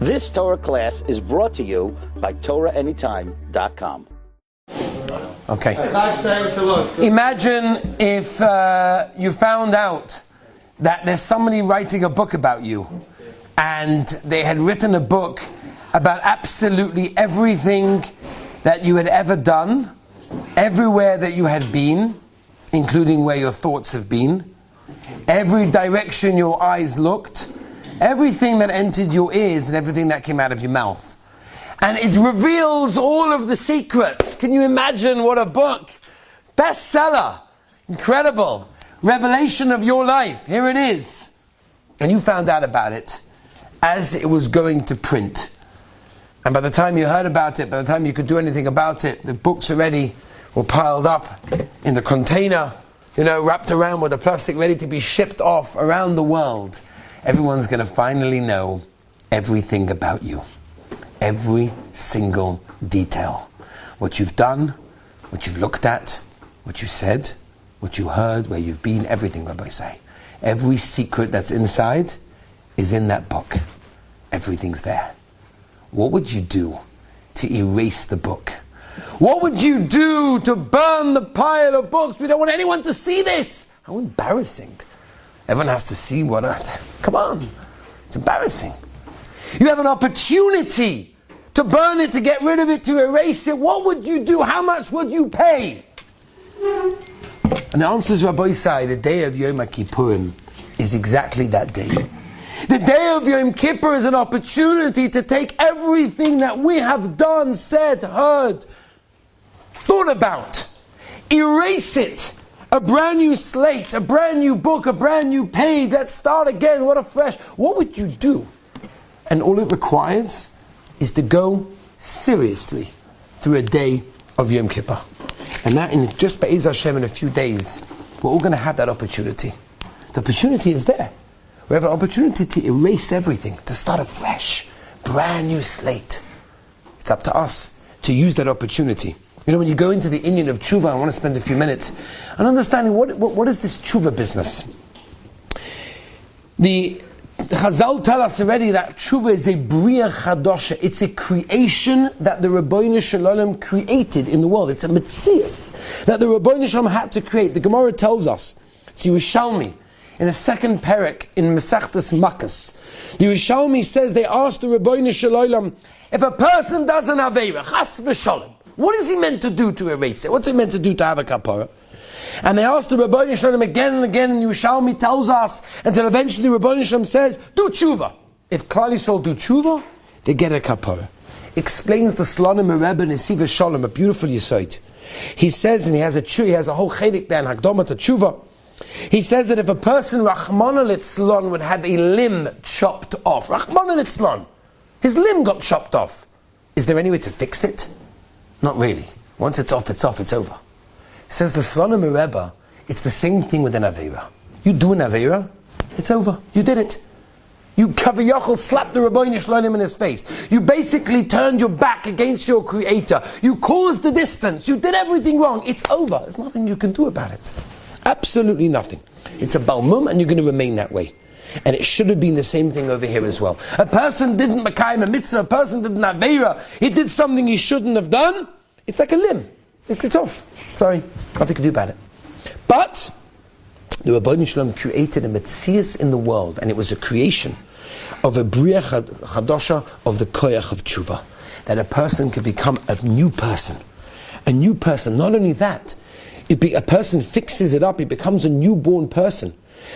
This Torah class is brought to you by TorahAnytime.com. Okay. Imagine if you found out that there's somebody writing a book about you, and they had written a book about absolutely everything that you had ever done, everywhere that you had been, including where your thoughts have been, every direction your eyes looked, everything that entered your ears and everything that came out of your mouth. And it reveals all of the secrets. Can you imagine what a book? Bestseller. Incredible. Revelation of your life. Here it is. And you found out about it as it was going to print. And by the time you heard about it, by the time you could do anything about it, the books already were piled up in the container, wrapped around with the plastic, ready to be shipped off around the world. Everyone's going to finally know everything about you. Every single detail. What you've done, what you've looked at, what you said, what you heard, where you've been, everything, Rabbi say. Every secret that's inside is in that book. Everything's there. What would you do to erase the book? What would you do to burn the pile of books? We don't want anyone to see this. How embarrassing. Everyone has to see come on. It's embarrassing. You have an opportunity to burn it, to get rid of it, to erase it. What would you do? How much would you pay? And the answer is, Rabbi Isai, the day of Yom Kippurim is exactly that day. The day of Yom Kippur is an opportunity to take everything that we have done, said, heard, thought about, erase it. A brand new slate, a brand new book, a brand new page. Let's start again. What a fresh. What would you do? And all it requires is to go seriously through a day of Yom Kippur. And that in just Be'ez Hashem in a few days, we're all going to have that opportunity. The opportunity is there. We have an opportunity to erase everything, to start afresh, brand new slate. It's up to us to use that opportunity. When you go into the Indian of Chuva, I want to spend a few minutes on understanding what is this Chuva business. The Chazal tell us already that Chuva is a Bria Chadosha. It's a creation that the Rabbeinu Shalom created in the world. It's a Metzias that the Rabbeinu Shalom had to create. The Gemara tells us, it's Yerushalmi, in the second parak in Masechtas Makkos. The Yerushalmi says they asked the Rabbeinu Shalom, if a person does an Aveira, Chas v'Shalom, what is he meant to do to erase it? What's he meant to do to have a kapara? And they asked the Rabbeinu Shalom again and again, and Yerushalmi tells us, until eventually Rabbeinu Shalom says, do tshuva. If Klal Yisrael do tshuva, they get a kapara. Explains the Slonim Rebbe Nesiva Shalom, a beautiful yesod. He says, and he has a whole chelik there in Hakdama to tshuva. He says that if a person, Rachmana litzlan, would have a limb chopped off, Rachmana litzlan, his limb got chopped off, is there any way to fix it? Not really. Once it's off, it's over. Says the Slonim Rebbe, it's the same thing with an Aveira. You do an Aveira, it's over. You did it. You Kaviyachal slapped the Rabbeinu Shalom in his face. You basically turned your back against your Creator. You caused the distance. You did everything wrong. It's over. There's nothing you can do about it. Absolutely nothing. It's a balmum, and you're going to remain that way. And it should have been the same thing over here as well. A person didn't makayim a mitzvah, a person did an aveira, he did something he shouldn't have done, it's like a limb. It's off. Sorry, nothing you can do about it. But the Rabbeinu Shalom created a metzias in the world, and it was a creation of a bria chadosha, of the kayak of tshuva, that a person could become a new person. A new person. Not only that, a person fixes it up, he becomes a newborn person.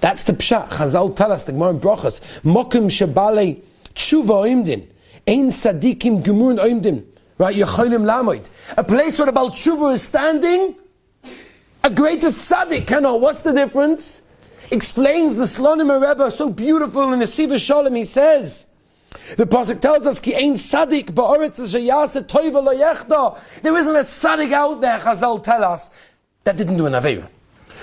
That's the pshat. Chazal tell us, the Gemara in Brachos, Mokim Shabale Tshuva Oimdin, Ein Sadikim Gemun Oimdin, right? Yecholim Lamoid. A place where the Baal Tshuva is standing, a greatest tzaddik. What's the difference? Explains the Slonim Rebbe so beautiful in the Siva Shalom. He says, the Posek tells us, Ki Ein Sadik Ba'oretz Sheyase Toiva Lo Yechda. There isn't a tzaddik out there, Chazal tell us, that didn't do an aveira.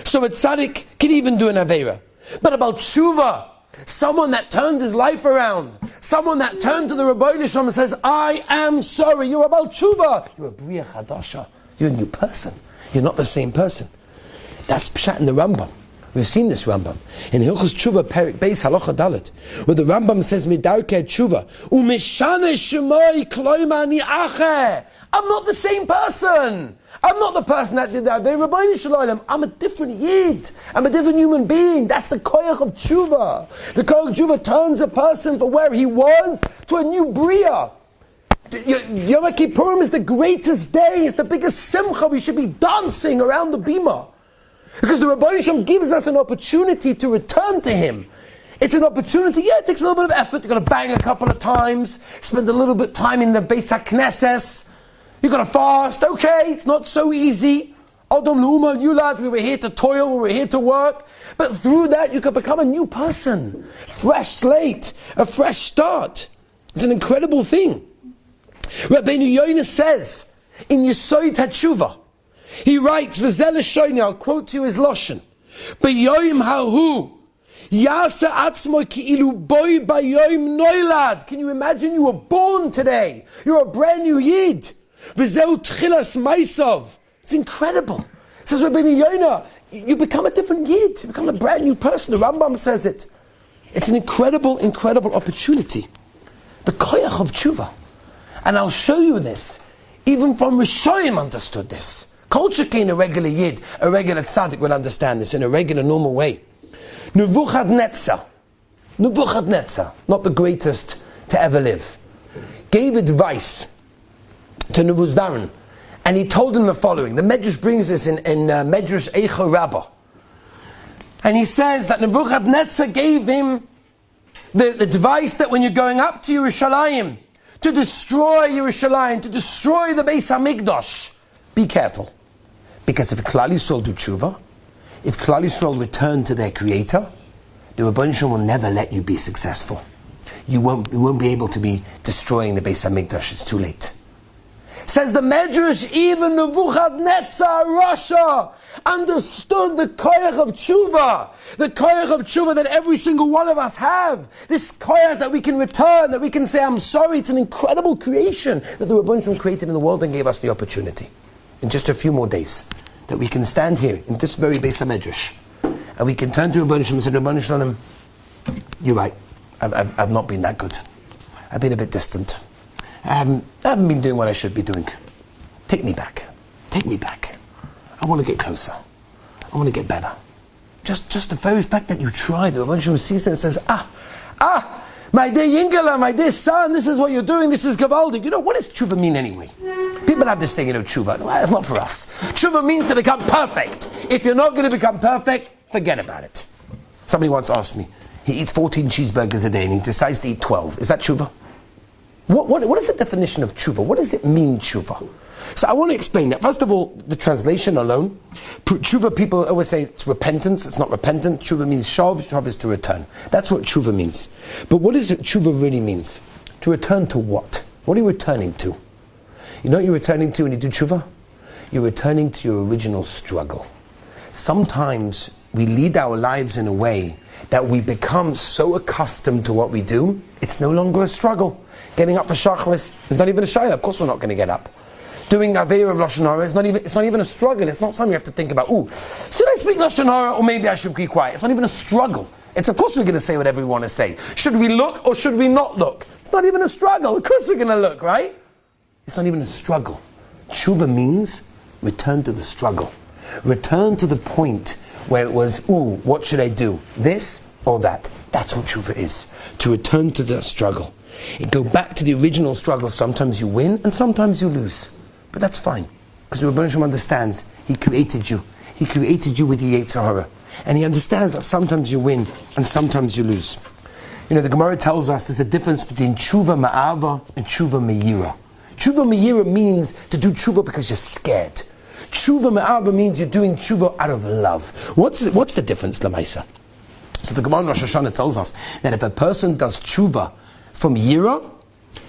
So a tzaddik can even do an aveira. But about tshuva, someone that turned his life around, someone that turned to the Rabbeinu Shalom and says, I am sorry, you're about tshuva. You're a bria chadasha. You're a new person. You're not the same person. That's pshat in the Rambam. We've seen this Rambam in Hilchos Tshuva Perik Beis Halacha Dalet, where the Rambam says Midarkei Tshuva Umishane Shemoi Kloimani Ache. I'm not the same person. I'm not the person that did that. I'm a different yid. I'm a different human being. That's the kayak of Tshuva. The kayak of Tshuva turns a person from where he was to a new bria. Yom Kippurim is the greatest day. It's the biggest simcha. We should be dancing around the bima. Because the Rabbi Shem gives us an opportunity to return to Him. It's an opportunity, it takes a little bit of effort. You've got to bang a couple of times, spend a little bit of time in the Beis HaKnesses. You've got to fast, okay, it's not so easy. Adam Lu'umal Yulad, we were here to toil, we were here to work. But through that, you can become a new person. Fresh slate, a fresh start. It's an incredible thing. Rabbeinu Yonah says, in Yesod HaTshuva, he writes, V'zel Shoyne, I'll quote to you his Lashon, B'yoyim hahu, Yasa atzmo ki'ilu boy b'yoyim noilad. Can you imagine you were born today? You're a brand new yid. V'zeu tchilas maisov. It's incredible. It says Rabbeinu Yonah, you become a different yid. You become a brand new person. The Rambam says it. It's an incredible, incredible opportunity. The kayak of tshuva. And I'll show you this. Even from Rishoyim understood this. Culture came a regular yid, a regular tzaddik would understand this in a regular, normal way. Nebuchadnezzar, not the greatest to ever live, gave advice to Nebuzaradan, and he told him the following. The Medrash brings this in Medrash Eicha Rabbah. And he says that Nebuchadnezzar gave him the advice that when you're going up to Yerushalayim, to destroy Yerushalayim, to destroy the Beis HaMikdash, be careful. Because if Klal Yisrael do tshuva, if Klal Yisrael return to their Creator, the Rebbeinu Shalom will never let you be successful. You won't be able to be destroying the Beis HaMikdash. It's too late. Says the Medrash, even Nebuchadnezzar, Rasha, understood the kayak of tshuva. The kayak of tshuva that every single one of us have. This kayak that we can return, that we can say, I'm sorry. It's an incredible creation that the Rebbeinu Shalom created in the world and gave us the opportunity. In just a few more days, that we can stand here in this very Beis HaMedrash, and we can turn to Rebbeinu Shalom and say, Rebbeinu Shalom, you're right, I've not been that good. I've been a bit distant. I haven't been doing what I should be doing. Take me back. I want to get closer. I want to get better. Just the very fact that you tried, the Rebbeinu Shalom sees it and says, my dear Yingala, my dear son, this is what you're doing, this is Gavaldik. You know, what does tshuva mean anyway? People have this thing, tshuva. No, it's not for us. Tshuva means to become perfect. If you're not going to become perfect, forget about it. Somebody once asked me, he eats 14 cheeseburgers a day and he decides to eat 12. Is that tshuva? What is the definition of tshuva? What does it mean, tshuva? So I want to explain that. First of all, the translation alone. Tshuva, people always say it's repentance. It's not repentant. Tshuva means shav. Shav is to return. That's what tshuva means. But what is it tshuva really means? To return to what? What are you returning to? You know what you're returning to when you do tshuva? You're returning to your original struggle. Sometimes we lead our lives in a way that we become so accustomed to what we do, it's no longer a struggle. Getting up for shachris is not even a shayla. Of course we're not going to get up. Doing Aveira of Lashon Hara, it's not even a struggle. It's not something you have to think about, should I speak Lashon Hara or maybe I should be quiet? It's not even a struggle. It's of course we're going to say whatever we want to say. Should we look or should we not look? It's not even a struggle. Of course we're going to look, right? It's not even a struggle. Tshuva means return to the struggle. Return to the point where it was, what should I do? This or that? That's what tshuva is. To return to the struggle. It go back to the original struggle. Sometimes you win and sometimes you lose. But that's fine. Because the Rebbeinu Shalom understands He created you. He created you with the Yetzer Hara. And He understands that sometimes you win and sometimes you lose. You know, the Gemara tells us there's a difference between tshuva maava and tshuva me'ira. Tshuva me'ira means to do tshuva because you're scared. Tshuva me'ava means you're doing tshuva out of love. What's the difference, Lamaisa? So the Gemara in Rosh Hashanah tells us that if a person does tshuva from yira,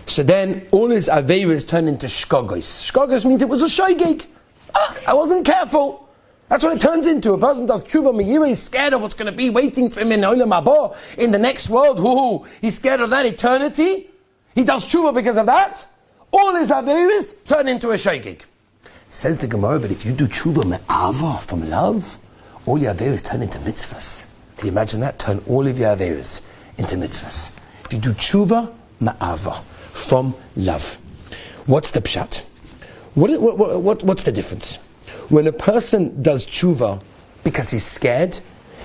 so then all his aveiros turn into shkogos. Shkogos means it was a shoygig. I wasn't careful. That's what it turns into. A person does tshuva me'ira, he's scared of what's going to be waiting for him in Olam Haba, in the next world. He's scared of that eternity. He does tshuva because of that. All his aveiros turn into a shoygig. Says the Gemara, but if you do tshuva me'ava, from love, all your averas turn into mitzvahs. Can you imagine that? Turn all of your averas into mitzvahs. If you do chuva, maava, from love. What's the pshat? What's the difference? When a person does chuva because he's scared,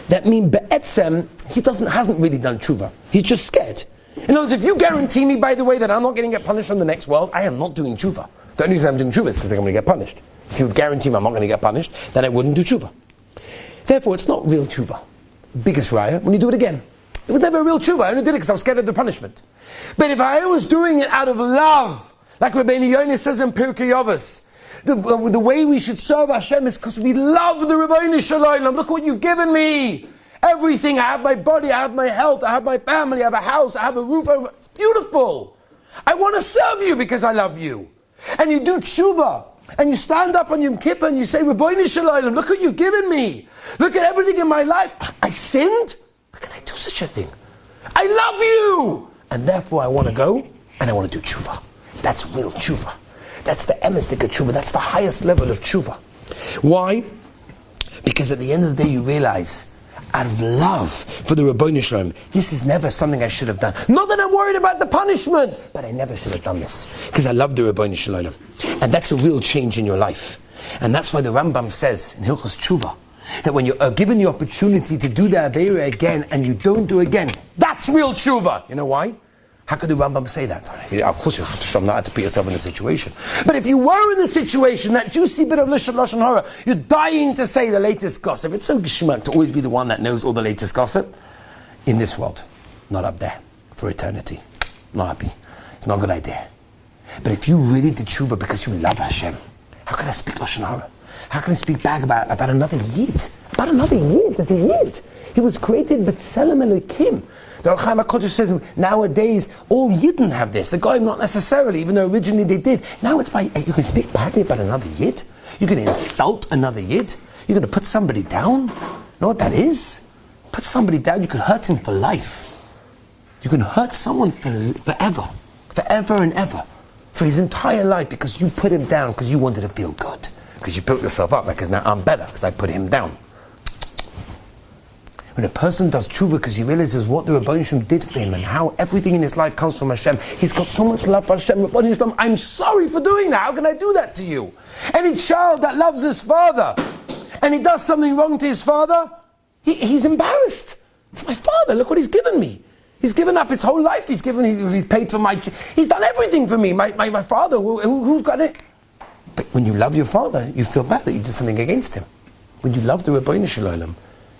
that means be'etzem, he hasn't really done chuva. He's just scared. In other words, if you guarantee me, by the way, that I'm not going to get punished in the next world, I am not doing chuva. The only reason I'm doing chuva is because I'm going to get punished. If you would guarantee me I'm not going to get punished, then I wouldn't do chuva. Therefore, it's not real chuva. Biggest raya, when you do it again. It was never a real chuva. I only did it because I was scared of the punishment. But if I was doing it out of love, like Rabbi Yonis says in Pirkei Avos, the way we should serve Hashem is because we love the Ribbono Shel Olam. Look what you've given me. Everything. I have my body, I have my health, I have my family, I have a house, I have a roof over. Beautiful. I want to serve you because I love you. And you do tshuva. And you stand up on Yom Kippur and you say, Ribbono Shel Olam, look what you've given me. Look at everything in my life. I sinned? How can I do such a thing? I love you. And therefore I want to go and I want to do tshuva. That's real tshuva. That's the emes tshuva. That's the highest level of tshuva. Why? Because at the end of the day you realize, out of love for the Ribbono Shel Olam, this is never something I should have done. Not that I'm worried about the punishment, but I never should have done this. Because I love the Ribbono Shel Olam. And that's a real change in your life. And that's why the Rambam says in Hilchos Tshuva, that when you are given the opportunity to do the Aveira again and you don't do again, that's real tshuva. You know why? How could the Rambam say that? Of course you have to not to put yourself in a situation. But if you were in the situation, that juicy bit of Lashon Hara, you're dying to say the latest gossip. It's so geshmak to always be the one that knows all the latest gossip. In this world, not up there, for eternity. Not happy. It's not a good idea. But if you really did tshuva because you love Hashem, how can I speak Lashon Hara? How can I speak back about another Yid? About another Yid? There's a Yid. He was created B'Tselem Elokim. The Ohr Chaim HaKodesh says nowadays all Yidden have this. The Goyim not necessarily, even though originally they did. Now it's by you can speak badly about another Yid. You can insult another Yid. You're going to put somebody down. You know what that is? Put somebody down. You can hurt him for life. You can hurt someone forever and ever, for his entire life, because you put him down because you wanted to feel good, because you built yourself up because now I'm better because I put him down. When a person does tshuva because he realizes what the Ribbono Shel Olam did for him and how everything in his life comes from Hashem, he's got so much love for Hashem. Ribbono Shel Olam, I'm sorry for doing that. How can I do that to you? Any child that loves his father and he does something wrong to his father, he's embarrassed. It's my father. Look what he's given me. He's given up his whole life. He's paid for he's done everything for me. My father, who's got it? But when you love your father, you feel bad that you did something against him. When you love the Ribbono Shel Olam,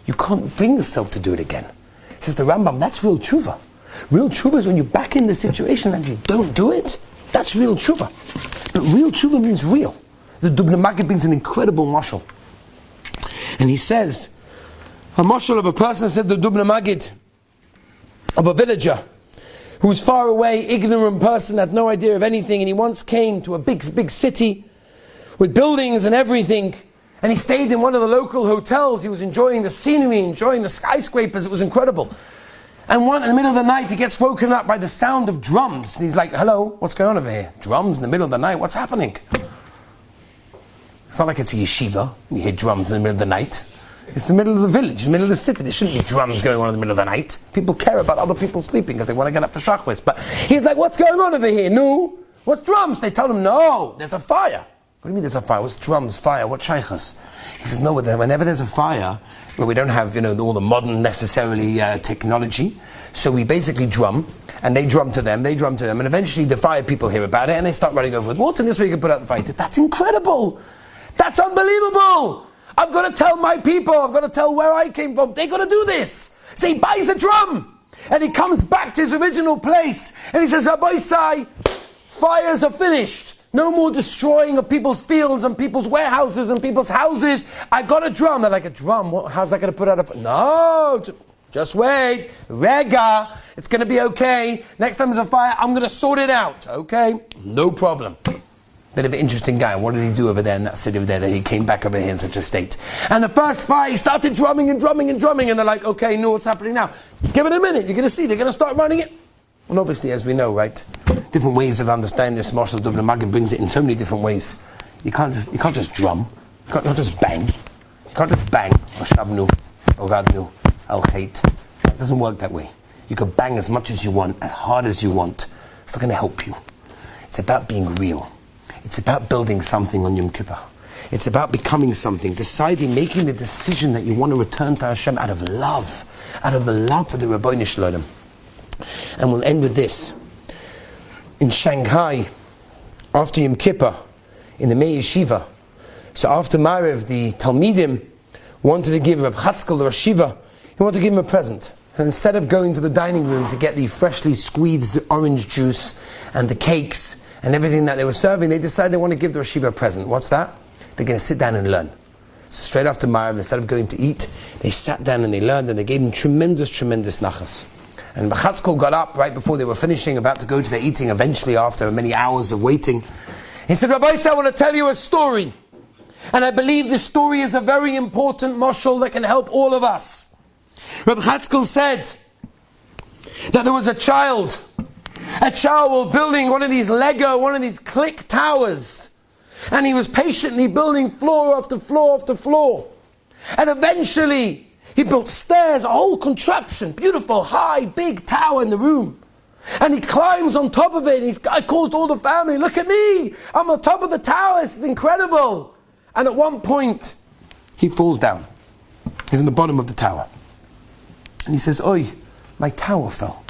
you can't bring yourself to do it again. Says the Rambam, that's real tshuva. Real tshuva is when you're back in the situation and you don't do it. That's real tshuva. But real tshuva means real. The Dubna Maggid brings an incredible mashal. And he says, a mashal of a person, said the Dubna Maggid, of a villager who's far away, ignorant person, had no idea of anything, and he once came to a big city with buildings and everything. And he stayed in one of the local hotels. He was enjoying the scenery, enjoying the skyscrapers. It was incredible. And in the middle of the night, he gets woken up by the sound of drums. And he's like, hello, what's going on over here? Drums in the middle of the night, what's happening? It's not like it's a yeshiva, and you hear drums in the middle of the night. It's the middle of the village, the middle of the city. There shouldn't be drums going on in the middle of the night. People care about other people sleeping because they want to get up to shachris. But he's like, what's going on over here? No, what's drums? They tell him, no, there's a fire. What do you mean there's a fire? What's drums, fire? What shaykhs? He says, no, whenever there's a fire, where we don't have, all the modern necessarily technology, so we basically drum, and they drum to them, and eventually the fire people hear about it, and they start running over with water, and this way you can put out the fire. That's incredible! That's unbelievable! I've got to tell my people, I've got to tell where I came from, they got to do this! So he buys a drum, and he comes back to his original place, and he says, Rabbi Sai, fires are finished. No more destroying of people's fields and people's warehouses and people's houses. I got a drum. They're like, a drum? How's that going to put out a fire? No, just wait. Rega, it's going to be okay. Next time there's a fire, I'm going to sort it out. Okay, no problem. Bit of an interesting guy. What did he do over there in that city over there that he came back over here in such a state? And the first fire, he started drumming, and they're like, okay, no, what's happening now? Give it a minute. You're going to see. They're going to start running it. And obviously, as we know, right, different ways of understanding this. Marshal Dubna Maggid brings it in so many different ways. You can't just drum. You can't just bang. You can't just bang, Oshabnu, Ogadnu, Al-Khait. It doesn't work that way. You can bang as much as you want, as hard as you want. It's not going to help you. It's about being real. It's about building something on Yom Kippur. It's about becoming something, deciding, making the decision that you want to return to Hashem out of the love for the Ribbono Shel Olam. And we'll end with this. In Shanghai, after Yom Kippur, in the May Yeshiva, so after Maariv, the Talmidim wanted to give Reb Chatzkel, the Rosh Yeshiva, he wanted to give him a present. And instead of going to the dining room to get the freshly squeezed orange juice and the cakes and everything that they were serving, they decided they want to give the Rosh Yeshiva a present. What's that? They're going to sit down and learn. So straight after Maariv, instead of going to eat, they sat down and they learned, and they gave him tremendous nachas. And Reb Chatzkel got up right before they were finishing, about to go to their eating, eventually after many hours of waiting. He said, Rabbi, I want to tell you a story. And I believe this story is a very important mashal that can help all of us. Rabbi Chatzkel said that there was a child was building one of these click towers. And he was patiently building floor after floor after floor. And eventually, he built stairs, a whole contraption, beautiful, high, big tower in the room. And he climbs on top of it, and he calls to all the family, look at me, I'm on top of the tower, this is incredible. And at one point, he falls down. He's in the bottom of the tower. And he says, oi, my tower fell.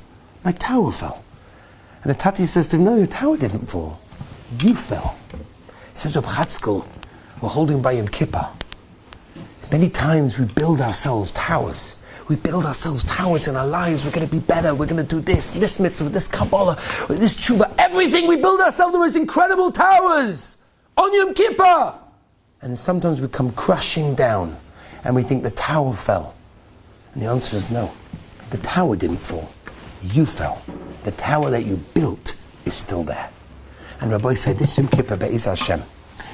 My tower fell. And the Tati says to him, no, your tower didn't fall. You fell. He says, Reb Chatzkel, we're holding by Yom Kippur. Many times we build ourselves towers. We build ourselves towers in our lives. We're going to be better. We're going to do this mitzvah, this Kabbalah, this chuva. Everything we build ourselves, those incredible towers on Yom Kippur. And sometimes we come crashing down and we think the tower fell. And the answer is no. The tower didn't fall. You fell. The tower that you built is still there. And Rabbi said, this Yom Kippur, Be'ez Hashem,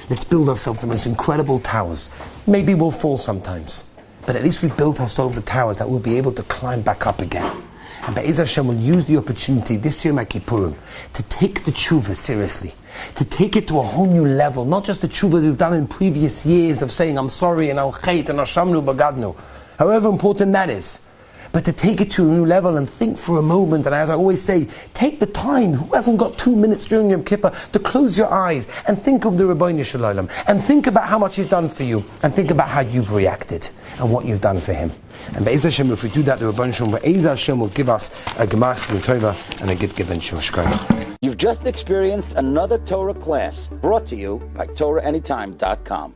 let's build ourselves the most incredible towers. Maybe we'll fall sometimes, but at least we built ourselves the towers that we'll be able to climb back up again. And Be'ez Hashem will use the opportunity this Yom Kippurim to take the chuva seriously, to take it to a whole new level, not just the chuva we've done in previous years of saying I'm sorry and al-khait and ashamnu bagadnu, however important that is, but to take it to a new level and think for a moment. And as I always say, take the time. Who hasn't got 2 minutes during Yom Kippur to close your eyes and think of the Ribbono Shel Olam, and think about how much He's done for you, and think about how you've reacted and what you've done for Him. And Be'ez Hashem, if we do that, the Ribbono Shel Olam, Be'ez Hashem will give us a gemas tova and a good given shkoyach. You've just experienced another Torah class brought to you by TorahAnytime.com.